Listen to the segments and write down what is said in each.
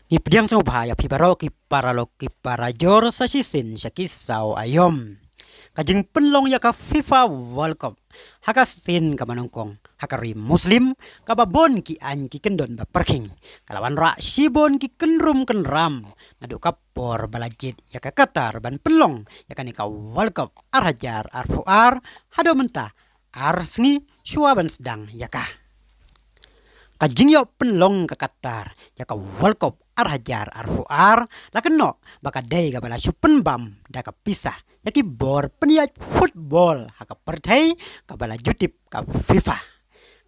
Ngipdiang sa ubhaya pibaro ki paralok ki parajor sa sisin siya kisaw ayom. Kajing penlong ya ka FIFA World Cup. Hakasin ka manongkong. Hakari Muslim kababon ki an ki kendon ba perking. Kalawan ra sibon ki kenrum kenram. Nadu kapor balajit ya ka Qatar ban penlong ya ka nika World Cup arhajar arfuar hado menta arsngi syuaban sedang ya ka. Kajing yo penlong ke Qatar ya ka World Cup arhajar arfuar lakeno bakadai ka bala supen bam da ka pisah ya ki bor peniat football haka pertai ka bala jutip ka FIFA.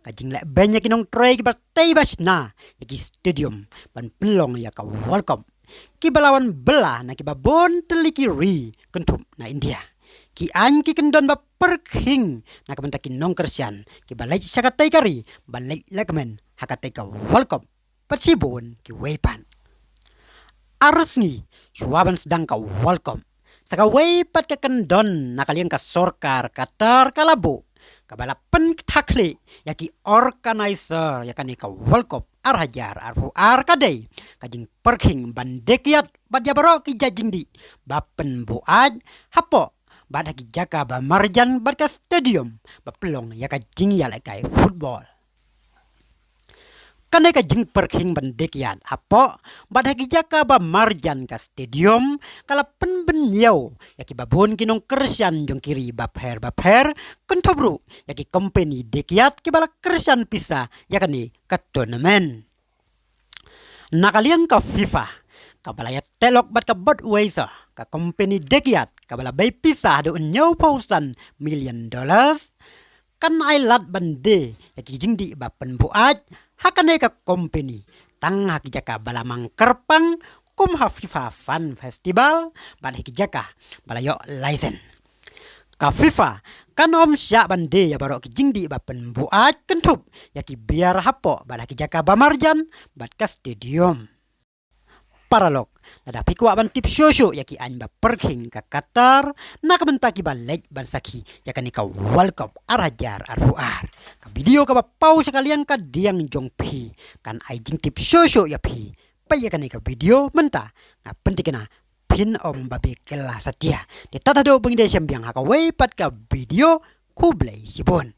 Kajing lek banyak kinong try ki partai basna ya ki stadium ban penlong ya ka World Cup ki balawan bela na ki babon teliki ri kentup na India. Ki an ki kendon ba perking na kabenta ki nong kersian ki balai sakatai kari balai lekmen hakatai ka World Cup persibon ki wepan arusngi suaban sedang ka World Cup saka wepat ka kendon na kalian ka sorkar Qatar kalabo kabala pen takli ya ki organizer ya kan ka World Cup arhajar arfuar kadai kajing perking bandekiat badya baro ki jajing di bapen buaj hapo bad haki jaka ba marjan bad ka stadium ba pelong ya ka jing ya lai kai football kanai ka jing perking bandekian apo bad haki jaka ba marjan ka stadium kala pen benyau ya ki babon kinong kersian jong kiri ba pher kontobru ya ki company dekiat ki bala kersian pisa ya kani ka tournament nakalian ka FIFA kabalaya telok bat ka Budweiser ka company dekiat kabala bay pisah do $90 million kan ay lat bande ya ki jingdi ba penbuat hakane ka company tang hakijaka bala mangkerpang kum ha FIFA Fun Festival ban hakijaka bala yo license ka FIFA kan om sya bande ya baro ki jingdi ba penbuat kentup ya ki biar hapo bala hakijaka ba marjan bat ka stadium paralok nada pikwa ban tip shosho ya ki an ba perking ka Qatar na kabenta ki balek ban saki ya kan ka World Cup arhajar arfuar ka video ka ba pau sekalian ka diang jong pi kan ai jing tip shosho ya pi pa ya kan ka video menta na pentikna pin om babe kelas satia de tata do bengde sembiang ha ka we pat ka video ku blai sibon